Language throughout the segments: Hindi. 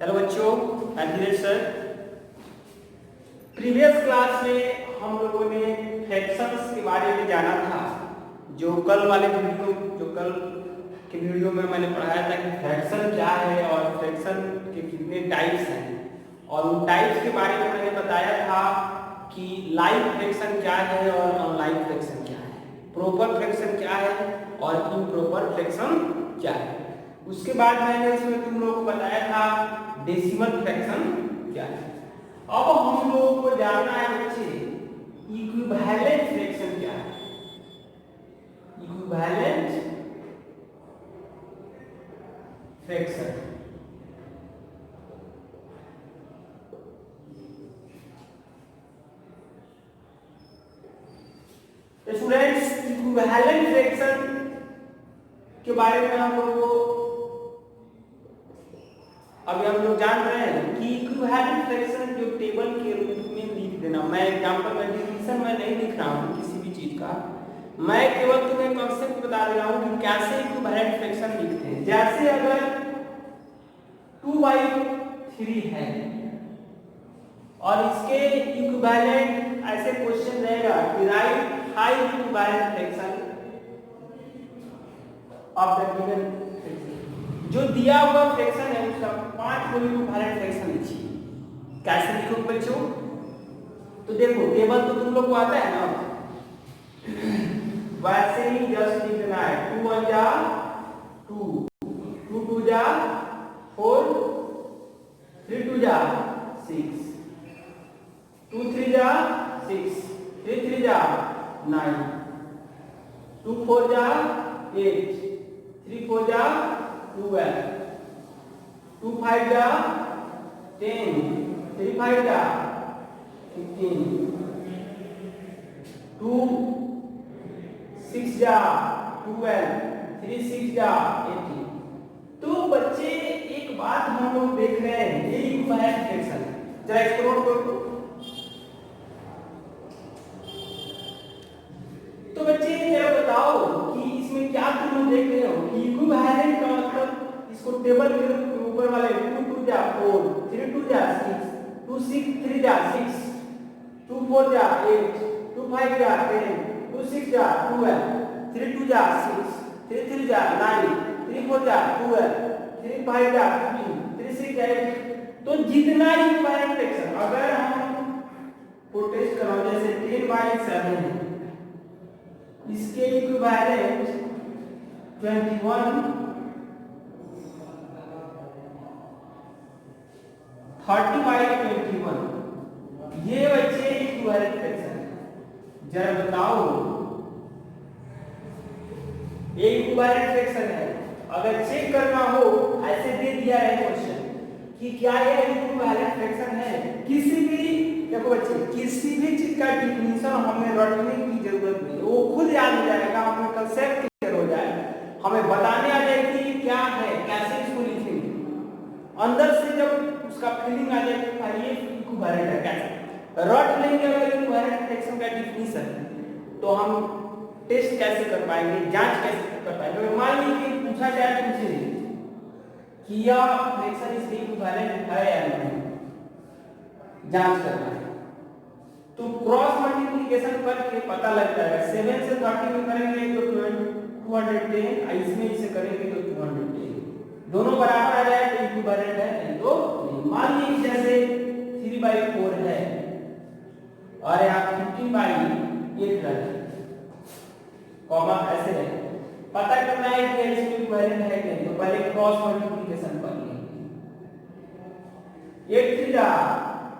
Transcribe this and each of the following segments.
हेलो बच्चों, मैं धीरेज सर। प्रीवियस क्लास में हम लोगों ने फ्रैक्शंस के बारे में जाना था। जो कल के वीडियो में मैंने पढ़ाया था कि फ्रैक्शन क्या है और फ्रैक्शन के कितने टाइप्स हैं, और उन टाइप्स के बारे में मैंने बताया था कि लाइव फ्रैक्शन क्या है और अनलाइव फ्रैक्शन क्या है, प्रॉपर फ्रैक्शन क्या है और इम्प्रॉपर फ्रैक्शन क्या है। उसके बाद मैंने इसमें तुम लोगों को बताया था डेसिमल फ्रैक्शन क्या है। अब हम लोगों को जानना है बच्चे इक्विवेलेंट फ्रैक्शन क्या है। इक्विवेलेंट फ्रैक्शन तो स्टूडेंट्स, इक्विवेलेंट फ्रैक्शन के बारे में हम लोग को अभी हम लोग जान रहे हैं कि इक्विवेलेंट फ्रैक्शन जो टेबल के रूप में लिख देना। मैं एग्जांपल में डिफिनेशन में नहीं लिख रहा हूँ किसी भी चीज का, मैं केवल तुम्हें कॉन्सेप्ट बता रहा हूँ कि कैसे इक्विवेलेंट फ्रैक्शन लिखते हैं। जैसे अगर 2/3 है और इसके इक्विवेलेंट ऐसे क्वेश्चन रहेगा कि right high equivalent fraction of the given fraction. जो दिया हुआ फ्रैक्शन है उसका 5 को इक्विवेलेंट फ्रैक्शन लिखिए। कैसे लिखोगे बच्चों? तो देखो, टेबल तो तुम लोग को आता है ना, वैसे ही जस्ट लिख देना है। 2 1 जा 2, 2 2 जा 4, 3 2 जा 6, 2 3 जा 6, 3 3 जा 9, 2 4 जा 8, 3 4 जा 12, 2 5 जा 10, 3 5 जा 15, 2 6 जा 12, 3 6 जा 18। तो बच्चे एक बात हम लोग देख रहे हैं, ये इक्विवेलेंट फ्रैक्शन है। जरा इसको नोट करो। तो बच्चे जरा बताओ कि इसमें क्या तुम लोग देख रहे हो कि इक्विवेलेंट का मतलब इसको टेबल के ऊपर वाले 2 2 जा 4, 3 2 जा 6, 2 6 3 जा 6, 2 4 जा 8, 2 5 जा 10, 2 6 जा 12, 3 2 जा 6, 3 3 जा 9, 3 4 जा 12, 3 5 जा 15, 3 6 जा 8। तो जितना इक्विवेलेंट फ्रैक्शन अगर हम प्रोटेस्ट करो, जैसे 10/7 है, इसके इक्विवेलेंट 21 30/21, ये बच्चे इक्विवेलेंट फ्रैक्शन है। जरा बताओ, ये इक्विवेलेंट फ्रैक्शन है। अगर चेक करना हो, ऐसे दे दिया है क्वेश्चन कि क्या ये इक्विवेलेंट फ्रैक्शन है, किसी भी देखो बच्चे, किसी भी चीज का डिफिनीशन हमें रटने की जरूरत नहीं, वो खुद याद हो जाएगा, हमें कांसेप्ट क्लियर हो जाएगा, हमें बताने आ जाएगी कि क्या है, कैसे इसको लिखेंगे। अंदर से जब उसका फीलिंग आ जाए कि ये इक्विवेलेंट है, कैसे रट लेंगे अगर इक्विवेलेंट फ्रैक्शन का डिफिनीशन, तो हम टेस्ट कैसे कर पाएंगे, जांच कैसे कर पाएंगे। मान लीजिए पूछा जाए तुमसे कि यह फ्रैक्शन इसके इक्विवेलेंट है या नहीं, जांच करना है, तो क्रॉस मल्टीप्लिकेशन करके पता लग जाएगा। 7 से 30 में करेंगे तो 210, इसमें इसे करेंगे तो 210, दोनों बराबर आ जाए तो इक्विवेलेंट है, नहीं तो नहीं। मान लीजिए जैसे 3/4 है और यहाँ 15/8 है, कॉमा ऐसे है, पता करना है कि इसमें इक्विवेलेंट है कि नहीं, तो पहले क्रॉस मल्टीप्लिकेशन कर लेंगे। 8 3 जा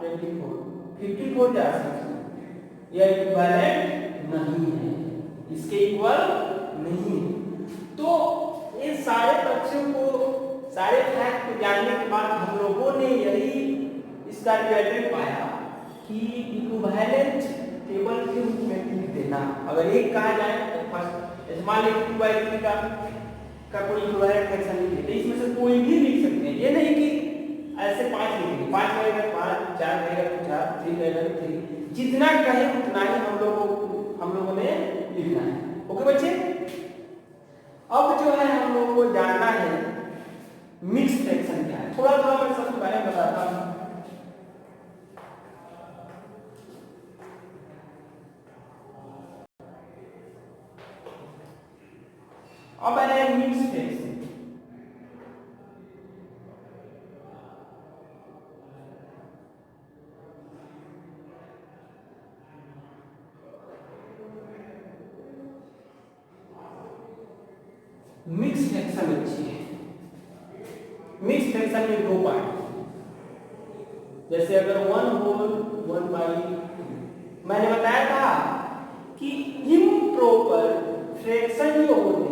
24, 54 जा 60, यह इक्विवेलेंट नहीं है, इसके इक्वल नहीं है। तो इन सारे तथ्यों को, सारे फैक्ट को जानने के बाद हम लोगों ने यही इसका रिजल्ट पाया कि इक्विवेलेंट टेबल के रूप में लिख देना। अगर एक कहा जाए तो फर्स्ट मान लीजिए 2/3 का कोई इक्विवेलेंट फ्रैक्शन लिख देते, इसमें से कोई भी लिख सकते हैं। ये नहीं कि ऐसे 5 लिखेंगे, 5 रहेगा 5, 4 रहेगा तो 4, 3 रहेगा तो 3, जितना कहे उतना ही हम लोगों ने लिखना है। ओके बच्चे, अब जो है हम लोगों को जानना है मिक्स फ्रैक्शन क्या है। थोड़ा थोड़ा मैं सबसे अब है मिक्स फ्रैक्शन। मिक्स फ्रैक्शन अच्छी है। मिक्स फ्रैक्शन में दो पार्ट, जैसे अगर 1/1 मैंने बताया था कि इम्प्रॉपर फ्रैक्शन जो होते हैं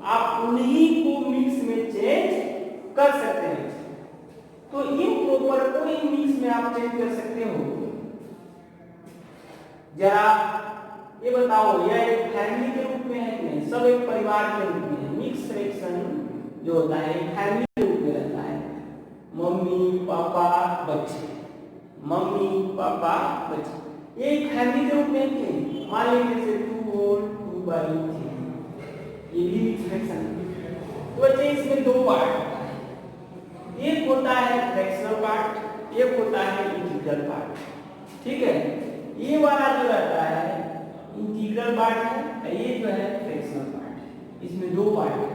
आप उन्हीं को मिक्स में चेंज कर सकते हैं। तो इम्प्रॉपर को इन मिक्स में आप चेंज कर सकते हो। जरा ये बताओ, यह एक फैमिली के रूप में है कि नहीं? सब एक परिवार के रूप में है। मिक्स फ्रैक्शन जो होता है एक फैमिली के रूप में रहता है। मम्मी पापा बच्चे, मम्मी पापा बच्चे, ये एक फैमिली के रूप में है। मान लीजिए जैसे 2 और 2/3, ये भी मिक्स फ्रैक्शन है। तो बच्चे इसमें दो पार्ट होता है, एक होता है फ्रैक्शनल पार्ट, एक होता है इंटीग्रल पार्ट। ठीक है, ये वाला जो रहता है इंटीग्रल पार्ट है, ये जो है फ्रैक्शनल पार्ट है। इसमें दो पार्ट है।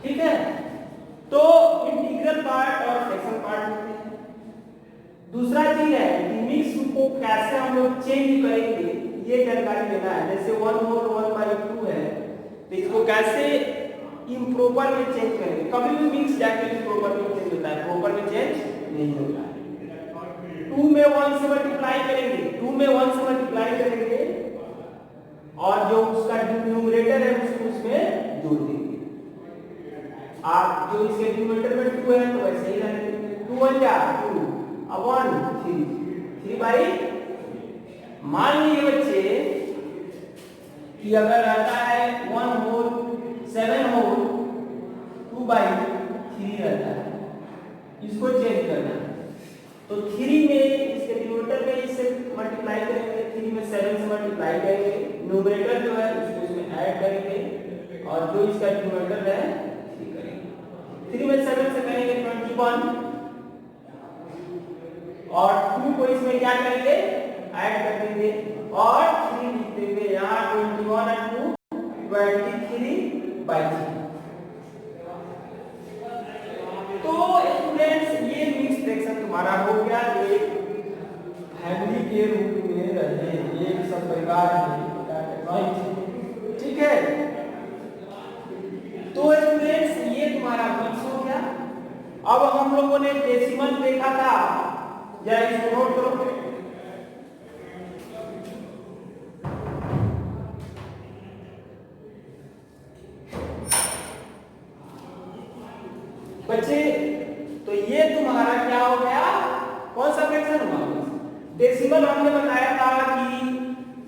ठीक है, तो इंटीग्रल पार्ट और फ्रैक्शनल पार्ट होते हैं। दूसरा चीज है कि मिक्स को कैसे हम लोग चेंज करेंगे, ये जानकारी लेना है। जैसे 1/2 है, तो इसको कैसे इम्प्रॉपर में चेंज करेंगे। कभी भी मिक्स जाके इम्प्रॉपर में चेंज होता है, प्रॉपर में चेंज नहीं होता है। 2 में 1 से मल्टीप्लाई करेंगे, 2 में 1 से मल्टीप्लाई करेंगे और जो उसका न्यूमरेटर है उसको उसमें जोड़ देंगे। आप जो इसके न्यूमरेटर में 2 है तो वैसे ही रहेंगे। 2 1 जा 2, अब 1 3/, मान लीजिए बच्चे कि अगर रहता है 1 होल 7 होल 2/3 रहता है, इसको चेंज करना है। तो 3 में इसके न्यूमरेटर में इससे मल्टीप्लाई करेंगे, 3 में 7 से मल्टीप्लाई करेंगे, न्यूमरेटर जो है उसको इसमें ऐड करेंगे और जो इसका न्यूमरेटर है 3 करेंगे। 3 में 7 से करेंगे 21 और 2 को इसमें क्या करेंगे ऐड कर देंगे और 3 लिख देंगे। यहाँ 21 और 2 23/3। तो स्टूडेंट्स ये मिक्स फ्रैक्शन तुम्हारा हो गया। एक फैमिली के रूप में रहे, एक सब परिवार में। ठीक है, तो स्टूडेंट्स ये तुम्हारा मिक्स हो गया। अब हम लोगों ने डेसिमल देखा था, जरा इसको नोट करो। बच्चे तो ये तुम्हारा क्या हो गया, कौन सा फ्रैक्शन हुआ? डेसिमल हमने बताया था कि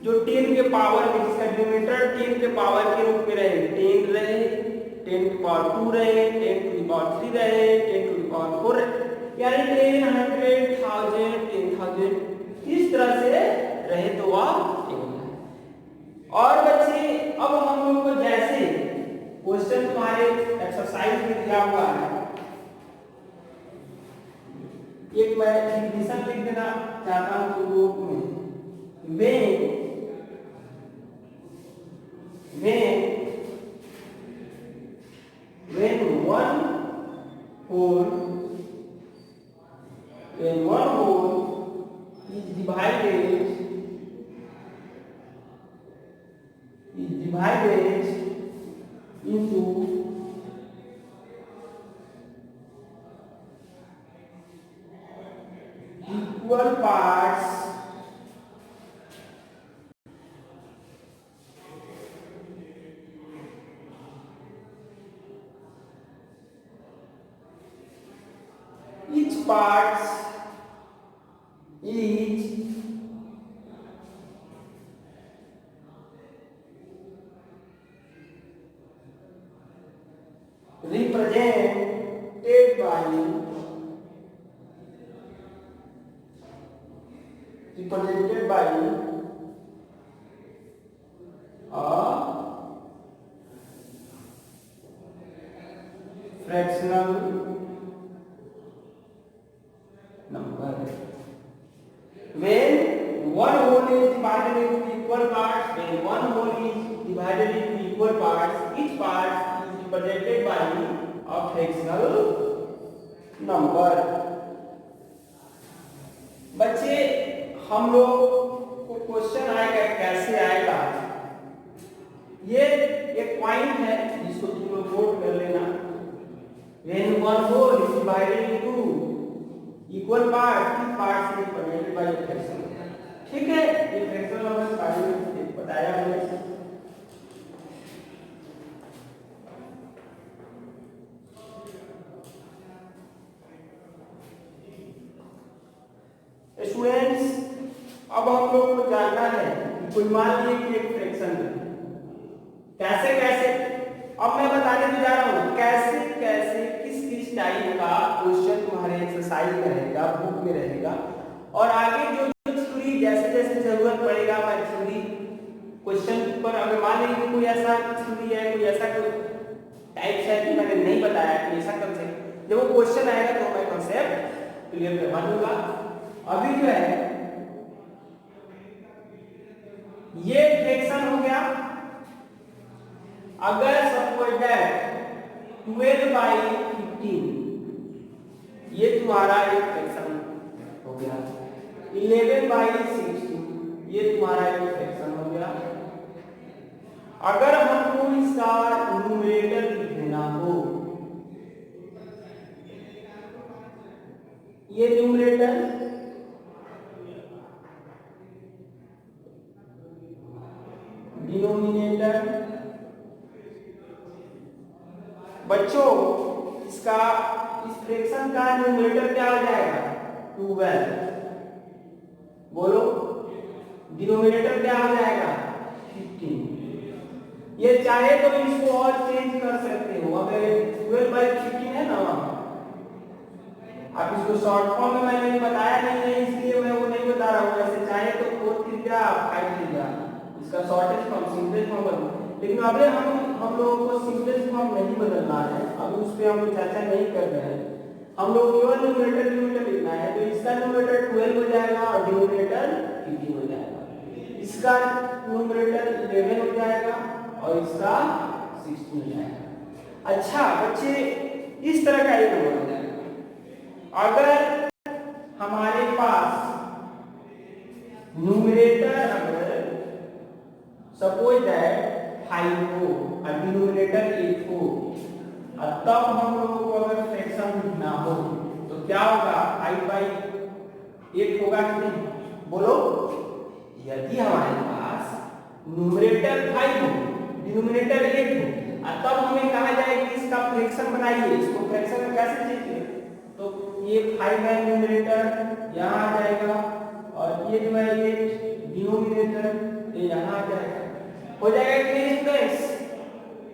जो 10 के पावर में, जिसका डिनोमिनेटर 10 के पावर के रूप में रहे, 10 रहे, 10 की पावर 2 रहे, 10 टू द पावर 3 रहे, 10 टू द पावर 4 रहे, यानी 10 100 1000 10,000 इस तरह से रहे तो वह होता है। और बच्चे अब हम लोग को जैसे क्वेश्चन तुम्हारे एक्सरसाइज में दिया हुआ है, एक मैं डिफिनेशन लिख देना चाहता हूं तो रूप में when one whole is divided into equal parts, each parts is represented by a fractional number. When one whole is divided into equal parts, when one whole is divided represented by a fractional number। बच्चे हम लोग को क्वेश्चन आएगा, कैसे आएगा, ये एक पॉइंट है जिसको तुम लोग नोट कर लेना। when one whole is divided into equal parts, each part is represented by a fraction। ठीक है, ये फ्रैक्शनल नंबर के बारे में बताया हमने। स्टूडेंट्स, अब हम लोग को जानना है कि कोई मान लीजिए कि एक फ्रैक्शन है, कैसे कैसे, अब मैं बताने तो जा रहा हूँ कैसे कैसे किस किस टाइप का क्वेश्चन तुम्हारे एक्सरसाइज में रहेगा, बुक में रहेगा, और आगे जो थ्योरी जैसे जैसे जरूरत पड़ेगा मैं थ्योरी क्वेश्चन पर, अगर मान लीजिए कोई ऐसा थ्योरी है, कोई ऐसा कोई टाइप है कि मैंने नहीं बताया कि ऐसा कंसेप्ट, जब वो क्वेश्चन आएगा तो मैं कंसेप्ट क्लियर करवा दूंगा। अभी जो है ये फ्रैक्शन हो गया, अगर सपोज दैट 12/15 ये तुम्हारा एक फ्रैक्शन हो गया, 11/16 ये तुम्हारा एक फ्रैक्शन हो गया। अगर हमको इसका न्यूमरेटर लिखना हो, ये न्यूमरेटर डिनोमिनेटर, बच्चों इसका इस फ्रैक्शन का न्यूमरेटर क्या हो जाएगा 12, बोलो डिनोमिनेटर क्या हो जाएगा 15। ये चाहे तो इसको और चेंज कर सकते हो, अगर 12/15 है ना, आप इसको शॉर्ट फॉर्म में मैंने बताया नहीं है इसलिए मैं वो नहीं बता रहा हूँ, ऐसे चाहे तो 4 त्रिज्या 5 त्रिज्या इसका शॉर्टेस्ट फॉर्म सिंपलेस्ट फॉर्म बदलो, लेकिन अभी हम लोगों को सिंपलेस्ट फॉर्म नहीं बदलना है, अब उस पे हम चर्चा नहीं कर रहे हैं, हम लोग केवल न्यूमरेटर न्यूमरेटर लिखना है। तो इसका न्यूमरेटर 12 हो जाएगा और डिनोमिनेटर 15 हो जाएगा, इसका न्यूमरेटर 11 हो जाएगा और इसका 16 हो जाएगा। अच्छा बच्चे, इस तरह का एक नंबर हो जाएगा। अगर हमारे पास न्यूमरेटर अगर सपोज दैट 5 हो और डिनोमिनेटर 8 हो, और तब हम लोगों को अगर फ्रैक्शन लिखना हो तो क्या होगा 5/8 होगा कि नहीं, बोलो। यदि हमारे पास न्यूमरेटर 5 हो डिनोमिनेटर 8 हो और तब हमें कहा जाए कि इसका फ्रैक्शन बनाइए, इसको फ्रैक्शन में कैसे चेक करें, तो ये 5 है न्यूमरेटर यहाँ आ जाएगा और ये जो है 8 डिनोमिनेटर ये यहाँ आ जाएगा, हो जाएगा कि स्टूडेंट्स।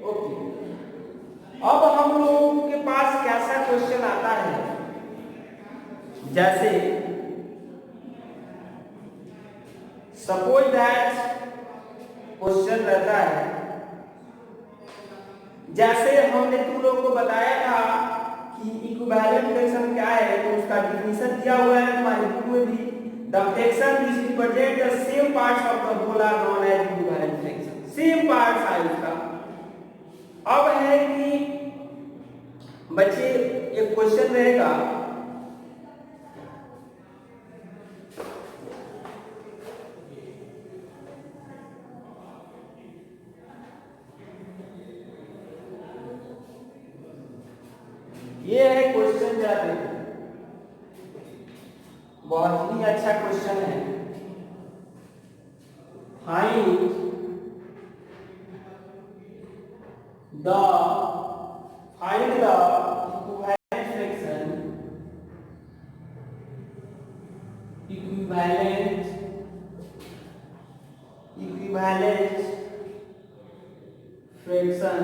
ओके, अब हम लोगों के पास कैसा क्वेश्चन आता है, जैसे सपोज दैट क्वेश्चन रहता है, जैसे हमने तुम लोगों को बताया था कि इक्विवेलेंट फ्रैक्शन क्या है, तो उसका डेफिनेशन दिया हुआ है हमारे बुक में भी, the fraction which represent the same parts of the whole are known as equivalent fraction, same parts है उसका। अब है कि बच्चे एक क्वेश्चन रहेगा, ये है क्वेश्चन, जरा देखो, बहुत ही अच्छा क्वेश्चन है। Find the equivalent fraction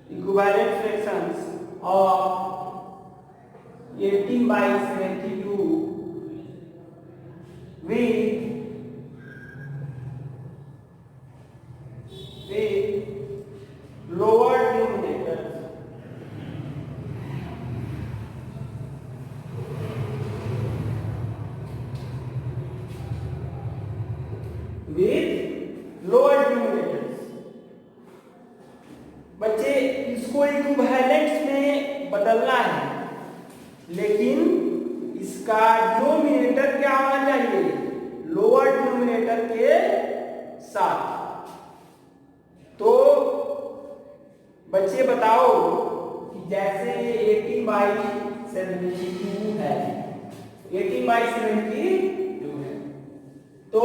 equivalent fractions of 18/72 with lower denominators, with lower denominators। बच्चे इसको इक्विवेलेंट्स में बदलना है, लेकिन इसका डिनोमिनेटर क्या होना चाहिए, लोअर डिनोमिनेटर के साथ। तो बच्चे बताओ कि जैसे 18/72 है, 18/72 है, तो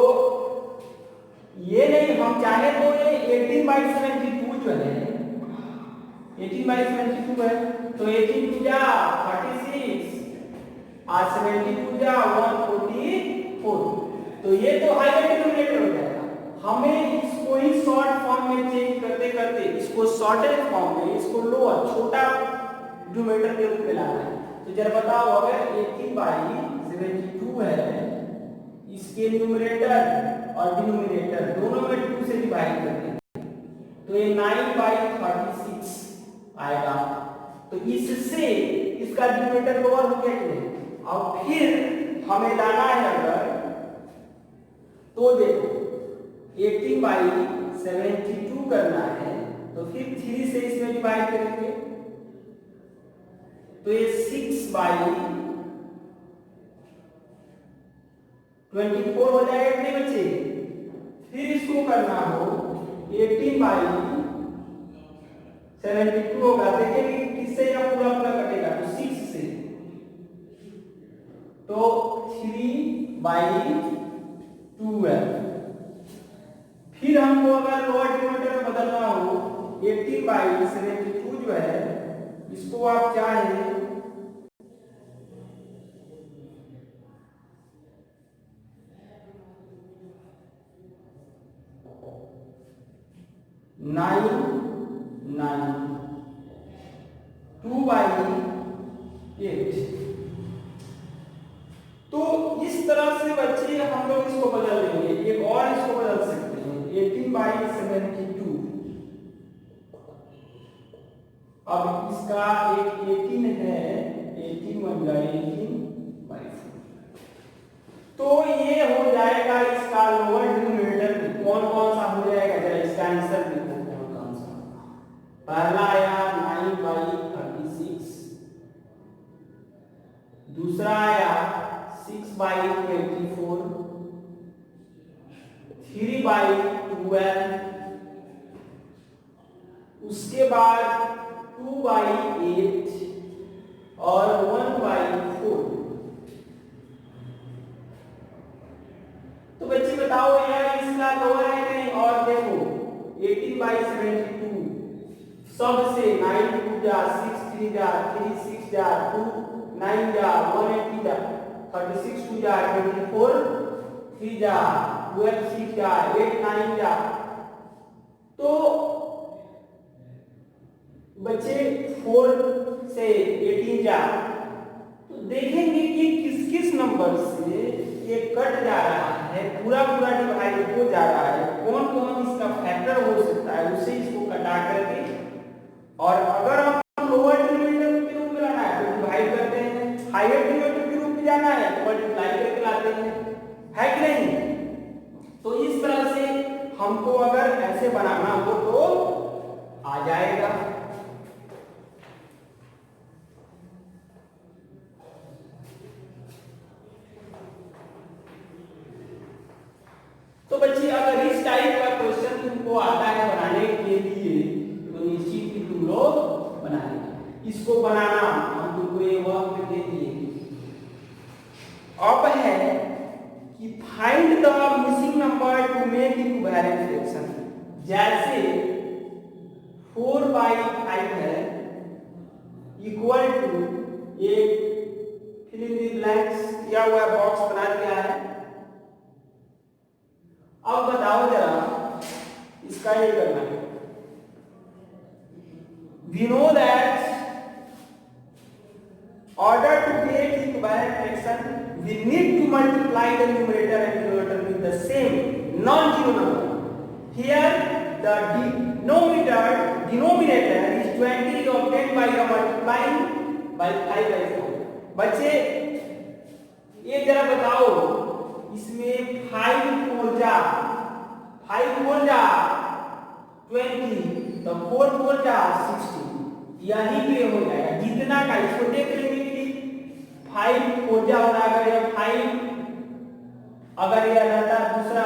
ये नहीं, हम चाहे तो ये 18/72 जो है 18/72 है, तो 18 2 जा 36 और 72 जा 144, तो ये तो हायर डिनोमिनेटर हो जाएगा। हमें इसको ही शॉर्ट फॉर्म में चेंज करते करते इसको शॉर्टेज फॉर्म में, इसको लोअर छोटा डिनोमिनेटर के रूप में लाना है। तो जरा बताओ, अगर 18/72 है, इसके न्यूमरेटर और डिनोमिनेटर दोनों में 2 से डिवाइड करते हैं, तो ये 9/36 आएगा। तो इससे इसका डिनोमिनेटर लोअर हो गया कि नहीं। और फिर हमें लाना है अगर, तो देखो 18/72 करना है, तो फिर 3 से इसमें डिवाइड करेंगे, तो ये 6/24 हो जाएगा कितने बच्चे। फिर इसको करना हो 18/72 होगा, देखिए किससे यह पूरा पूरा कटेगा, तो 6 से, तो 3/12। फिर हमको अगर लोअर डिनोमिनेटर में बदलना हो 18/72 जो है, इसको आप चाहे 2/8, तो इस तरह से बच्चे हम लोग इसको बदल देंगे। एक और इसको बदल सकते हैं 18/72, अब इसका एक 18 है, 18 बन जाए 18/4, तो ये हो जाएगा इसका लोअर डिनोमिनेटर। कौन कौन सा हो जाएगा, जरा इसका आंसर देखो कौन कौन सा। पहला आया 9/36, दूसरा आया 6/24, 3/12, उसके बाद 2/8 और 1/4। तो बच्चे बताओ यार इसका लोअर है नहीं। और देखो 18/72 सबसे 9 2 जा 6 3 जा 3 6 जा 2 9 जा 180 जा 36 2 जा 24 3 जा 12 6 जा 8 9 जा। तो बच्चे 4 से 18 जा, तो देखेंगे कि किस किस नंबर से ये कट जा रहा है, पूरा पूरा डिवाइड हो जा रहा है, कौन कौन इसका फैक्टर हो सकता है, उसे इसको कटा करके। और अगर हम लोअर डिनोमिनेटर के रूप में लाना है तो डिवाइड करते हैं, हायर डिनोमिनेटर के रूप में जाना है तो मल्टीप्लाई करके लाते हैं, है कि नहीं। तो इस तरह से हमको अगर ऐसे बनाना हो तो आ जाएगा। तो बच्चे अगर इस टाइप का क्वेश्चन तुमको आता है बनाने के लिए तो निश्चित ही तुम लोग बनाएंगे। इसको बनाना हम तुमको ये वर्क दे दिए। अब है कि find the missing number two make equivalent fraction. जैसे 4/5 है इक्वल टू, एक फिल इन द ब्लैंक्स किया हुआ बॉक्स बना दिया है। अब बताओ जरा इसका ये करना है। We know that order to get equivalent fraction we need to multiply the numerator and denominator with the same non-zero number. Here the denominator is 20 is obtained by the multiplying by 5/4। बच्चे ये जरा बताओ, इसमें 5 4 जा 20, तो 4 4 जा 16, यही पे हो जाएगा जितना का। इसको देख लेंगे कि 5 4 जा हो रहा है, अगर ये 5 अगर ये रहता दूसरा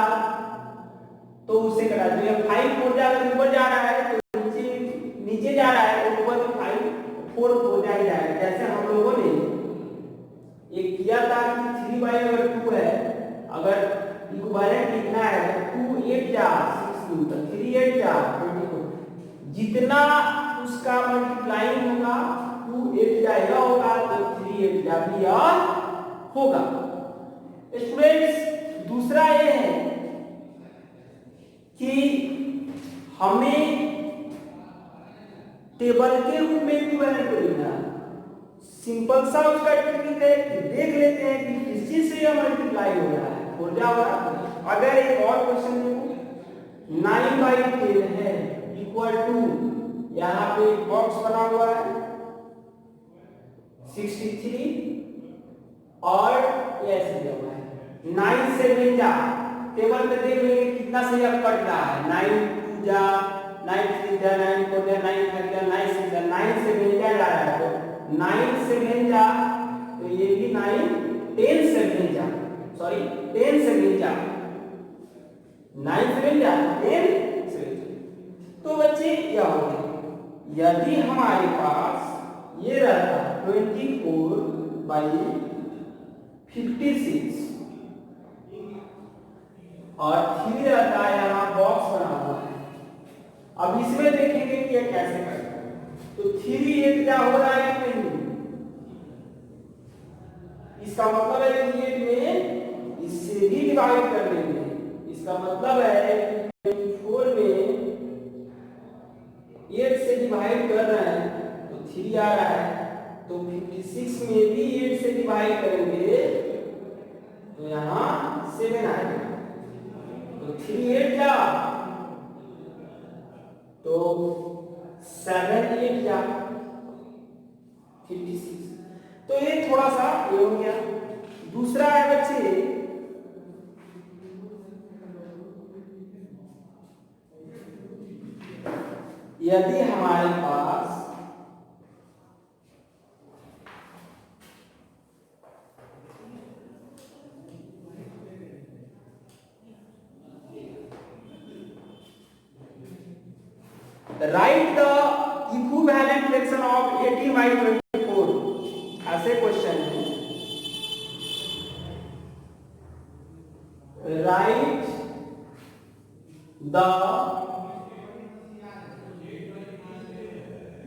तो उससे कटा, तो ये 5 4 जा अगर ऊपर जा रहा है तो नीचे जा रहा है तो ऊपर 5 4 हो जाएगा। जैसे हम लोगों ने ये किया था कि 3 बाई अगर 2 है, अगर इक्विवेलेंट लिखना है तो 2 8 जा 16, तो 3 8 जा 24, जितना उसका मल्टीप्लाइंग होगा 2 8 जा यह होगा तो 3 8 जा भी यह होगा। स्टूडेंट्स दूसरा ये है कि हमें टेबल के रूप में इक्विवेलेंट को लिखना है। सिंपल सा उसका टेक्निक है कि देख लेते हैं कि किस चीज से यह मल्टीप्लाई हो रहा है, हो जाएगा। अगर एक और क्वेश्चन देखो 9 बाई 10 है इक्वल टू, यहाँ पे एक बॉक्स बना हुआ है 63 और ऐसे दिया हुआ है 9 7 जा, टेबल पे देख लेंगे कितना से यह कट रहा है। 9 2 जा 9 3 जा 9 4 जा 9 5 जा 9 6 जा 9 7 जा रहा है, तो 9 7 जा, तो ये भी 9 10 7 जा, सॉरी 10 7 जा 9 7 जा 10 7। तो बच्चे क्या हो गया, यदि हमारे पास ये रहता 24 बाई 56 और 3 रहता है यहाँ बॉक्स बना हुआ है। अब इसमें देखेंगे कि ये कैसे करता है। तो 3 8 क्या हो रहा है कि नहीं, इसका मतलब है कि 8 में इससे भी डिवाइड कर लेंगे। इसका मतलब है 24 में 8 से डिवाइड कर रहे हैं तो 3 आ रहा है, तो 56 में भी 8 से डिवाइड करेंगे तो यहाँ 7 आएगा, तो 3 8 जा तो 7 8 जा 56। तो ये थोड़ा सा ये हो गया। दूसरा है बच्चे यदि हमारे पास write the equivalent fraction of 18 by 24, ऐसे क्वेश्चन है। Write the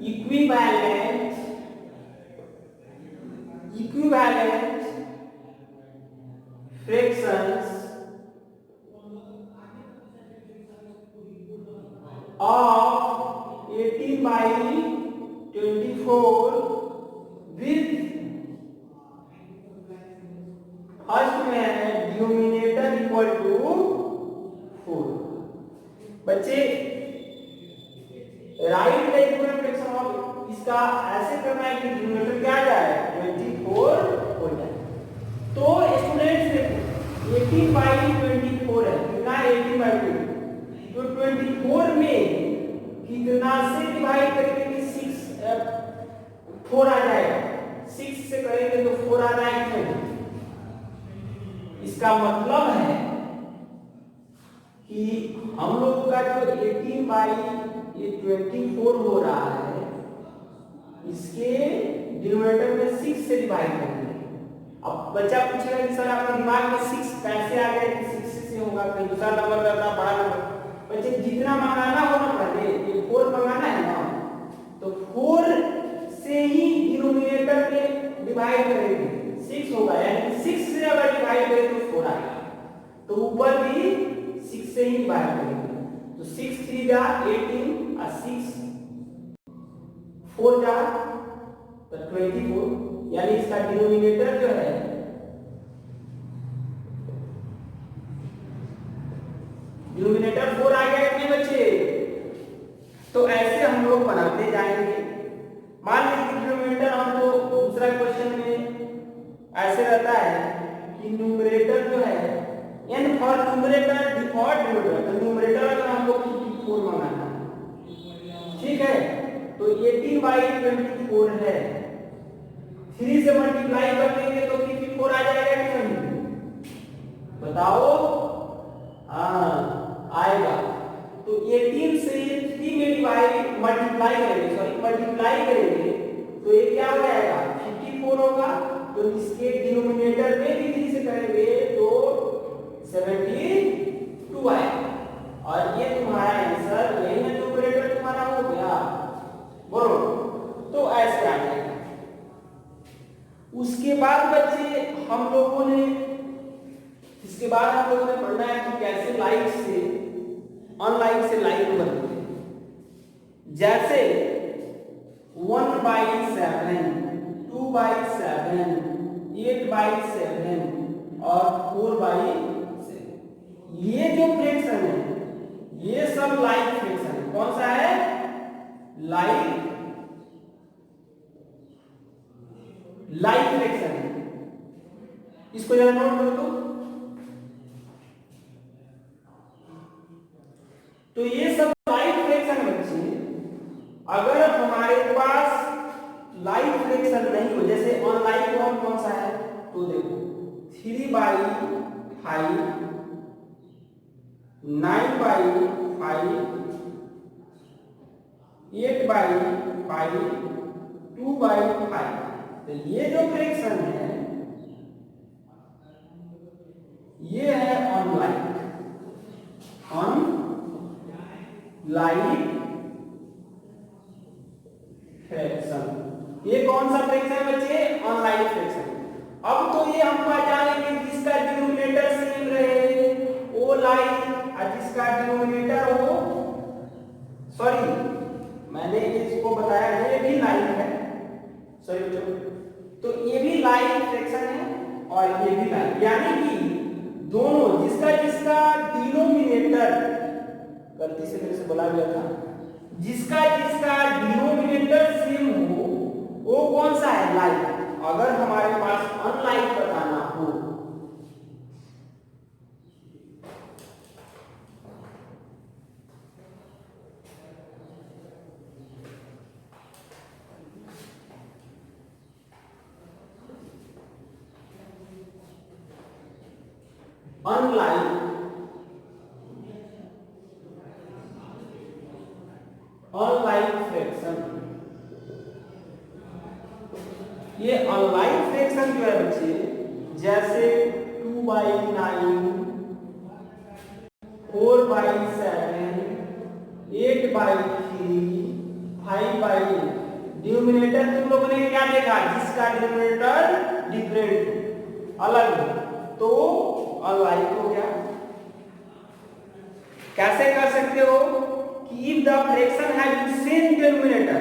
equivalent fractions of 18 by 24 with first में है डिनोमिनेटर इक्वल टू 4। बच्चे write the equivalent fraction of, इसका ऐसे करना है कि डिनोमिनेटर क्या आ जाए 24 हो जाए। तो स्टूडेंट्स देखो 18 बाई 24 है, कितना 18 बाई 20, तो 24 में कितना से डिवाइड करेंगे कि 6 4 आ जाएगा, 6 से करेंगे तो 4 आ जाएगा। इसका मतलब है कि हम लोगों का जो 18 बाई 24 हो रहा है, इसके डिनोमिनेटर में 6 से डिवाइड करेंगे। अब बच्चा पूछेगा कि सर आपके दिमाग में 6 कैसे आ गया कि 6 से होगा, कहीं दूसरा नंबर रहता बड़ा नंबर। बच्चे जितना मंगाना हो ना पहले ये 4 मंगाना है ना, तो 4 से ही डिनोमिनेटर में डिवाइड करेंगे 6 होगा, यानी 6 से अगर डिवाइड करें तो 4 आएगा, तो ऊपर भी 6 से ही डिवाइड करेंगे। तो 6 3 जा 18 और 6 4 जा तो 24, यानी इसका डिनोमिनेटर जो है डिनोमिनेटर 4 आ गया कितने बच्चे। तो ऐसे हम लोग बनाते जाएंगे। मान लीजिए डिनोमिनेटर हम तो दूसरा क्वेश्चन में ऐसे रहता है कि न्यूमरेटर जो है n for numerator default denominator, तो न्यूमरेटर अगर हमको 54 मंगाना है ठीक है, तो 18/24 है। 3 से मल्टीप्लाई कर देंगे तो 54 आ जाएगा कि नहीं, बताओ। हाँ आएगा। तो 18 से 3 में मल्टीप्लाई करेंगे तो ये क्या हो जाएगा, 54 होगा। तो इसके डिनोमिनेटर में भी 3 से करेंगे तो 72 आएगा। और ये तुम्हारा आंसर, यही है न्यूमरेटर तुम्हारा हो गया, बोलो। तो ऐसे आ जाएगा। उसके बाद बच्चे हम लोगों ने पढ़ना है कि कैसे लाइक से अनलाइक से लाइक बनते हैं। जैसे 1/7, 2/7, 8/7 और 4/7, ये जो फ्रैक्शन है ये सब लाइक फ्रैक्शन है। कौन सा है, लाइक फ्रैक्शन है। इसको जरा नोट करो तो ये सब लाइक फ्रैक्शन बच्चे। अगर हमारे पास लाइक फ्रैक्शन नहीं हो, जैसे अनलाइक कौन सा है, तो देखो 3/5, 9/5, 8/5, 2/5, तो ये जो फ्रैक्शन है ये है अनलाइक फ्रैक्शन। ये कौन सा फ्रैक्शन बच्चे, अनलाइक फ्रैक्शन। अब तो ये हम पहचानेंगे जिसका डिनोमिनेटर सेम रहे वो लाइक, और जिसका डिनोमिनेटर हो, सॉरी मैंने इसको बताया ये भी लाइक है, सॉरी बच्चों, तो ये भी लाइक फ्रैक्शन है और ये भी लाइक, यानी कि दोनों जिसका डिनोमिनेटर, गलती से मेरे से बोला गया था, जिसका डिनोमिनेटर सेम हो वो कौन सा है, लाइक। अगर हमारे पास अनलाइक बताना हो, अनलाइक फ्रैक्शन, ये अनलाइक फ्रैक्शन जो है बच्चे, जैसे 2/9, 4/7, 8/3, 5/8, डिनोमिनेटर तुम लोगों ने क्या देखा, जिसका डिनोमिनेटर डिफरेंट अलग हो तो अनलाइक हो गया। कैसे कर सकते हो कि if the fraction having same denominator,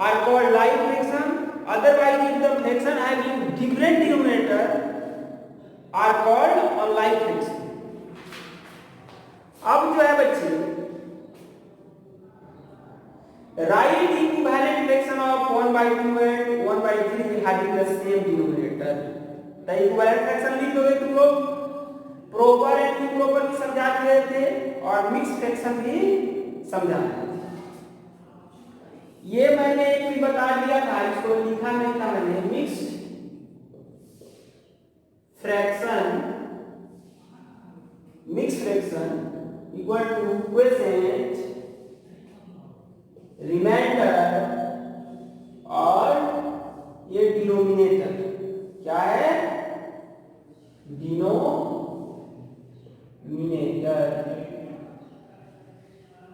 are called like fraction, otherwise if the fraction having different denominator are called unlike fraction। अब जो है बच्चे, write equivalent fraction of 1/2 and 1/3 having the same denominator। the equivalent fraction लिख दोगे तुम लोग, प्रॉपर एंड इम्प्रॉपर भी समझा दिए थे और मिक्स फ्रैक्शन भी समझा दिए थे। ये मैंने एक भी बता दिया था, इसको लिखा नहीं था मैंने, mixed fraction equal to quotient, remainder और ये डिनोमिनेटर क्या है, डिनोमिनेटर,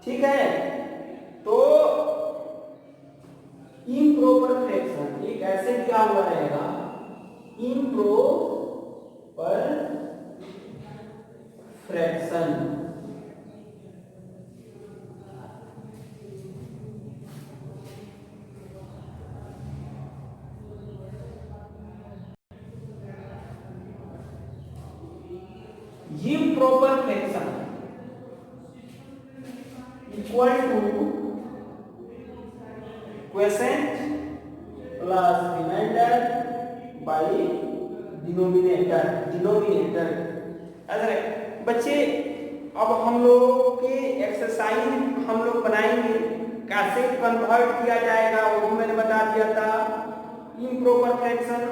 ठीक है। तो इम्प्रॉपर फ्रैक्शन एक ऐसे दिया हुआ रहेगा, improper fraction, improper fraction equal to quotient plus remainder by denominator। ऐसा बच्चे अब हम लोग के एक्सरसाइज हम लोग बनाएंगे, कैसे कन्वर्ट किया जाएगा वो भी मैंने बता दिया था। इम्प्रॉपर फ्रैक्शन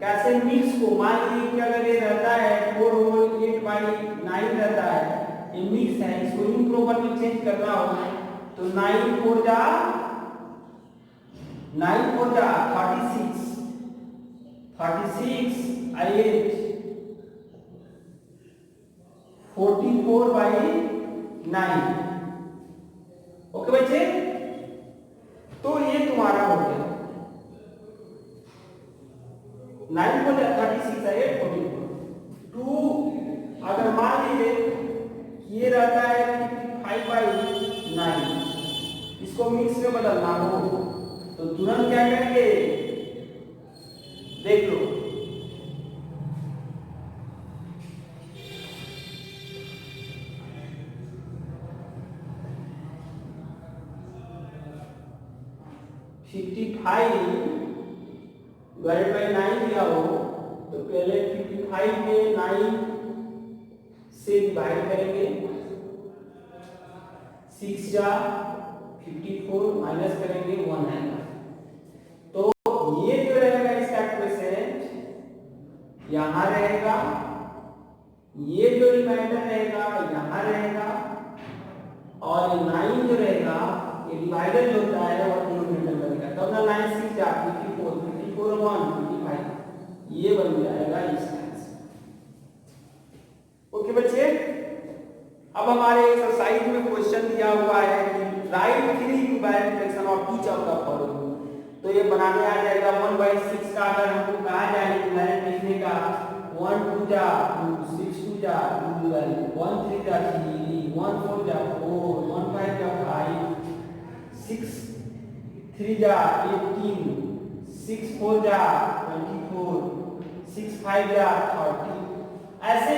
कैसे मिक्स को, मान लीजिए कि अगर ये रहता है 4 होल 8/9 रहता है, ये मिक्स है, इसको इम्प्रॉपर में चेंज करना हो तो 9 4 जा 36 8 44/9। ओके बच्चे, तो ये तुम्हारा हो गया 9 4 36 8 44। 2 अगर मान लीजिए ये रहता है 55/9, इसको मिक्स में बदलना हो तो तुरंत क्या करेंगे, देख लो, (55/9) दिया हो तो पहले 55 में 9 से डिवाइड करेंगे, 6 जा 54 माइनस करेंगे 1 आएगा। तो ये जो रहेगा इसका कोएफिशिएंट यहां रहेगा, ये जो रिमाइंडर रहेगा यहां रहेगा, और 9 जो रहेगा ये डिवाइडर जो होता है वो डिनोमिनेटर बनेगा। तब ना 9 6 जा 54 54 1 55 ये बन जाएगा इसका आंसर। ओके बच्चे, अब हमारे एक्सरसाइज में क्वेश्चन दिया हुआ है कि right 3 equivalent fraction of each of the following. तो ये बनाने आ जाएगा 1/6 का, अगर हमको कहा जाए इक्विवेलेंट लिखने का 1 2 जा 2 6 2 जा 2 1 3 जा 3 1 4 जा 4 1 5 जा 5 6 3 जा 18 6 4 जा 24 6 5 जा 30। ऐसे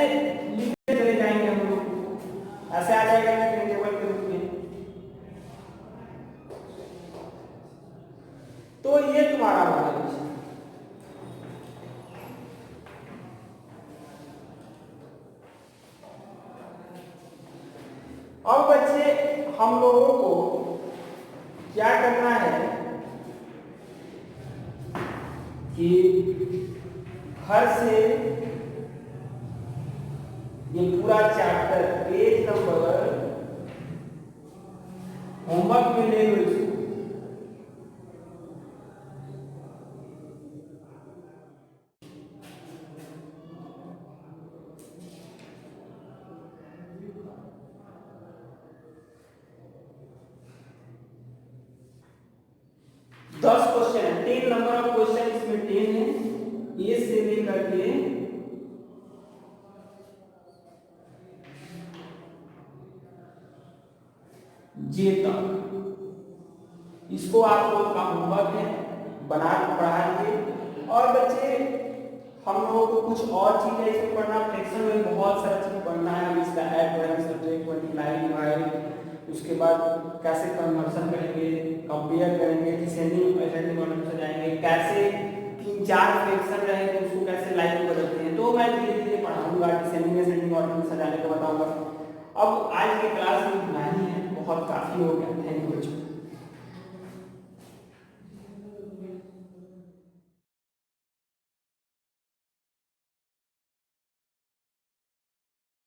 लिखते चले जाएंगे हम लोग, ऐसे आ जाएगा टेबल के रूप में। तो ये तुम्हारा हो गया। अब बच्चे हम लोगों को क्या करना है कि घर से ये पूरा चैप्टर पेज नंबर होमवर्क में ले लो इसको। दस क्वेश्चन है, 10 नंबर ऑफ क्वेश्चन इसमें 10 है, ए से लेकर के जे तक। इसको आप लोग का होमवर्क है, बना के पढ़ाइए। और बच्चे हम लोगों को कुछ और चीजें इसमें पढ़ना, फ्रैक्शन में बहुत सारा चीज पढ़ना है। हम इसका ऐड पढ़ेंगे, सब्जेक्ट मल्टीप्लाई डिवाइड, उसके बाद कैसे कन्वर्शन करेंगे, कंपेयर करेंगे, डिसेंडिंग असेंडिंग ऑर्डर में सजाएंगे, कैसे 3-4 फ्रैक्शन रहेंगे उसको कैसे लाइन में बदलते हैं। तो मैं धीरे धीरे पढ़ाऊंगा, डिसेंडिंग असेंडिंग ऑर्डर में सजाने का बताऊंगा। अब आज की क्लास में इतना ही है, बहुत काफी हो गया। थैंक यू बच्चों।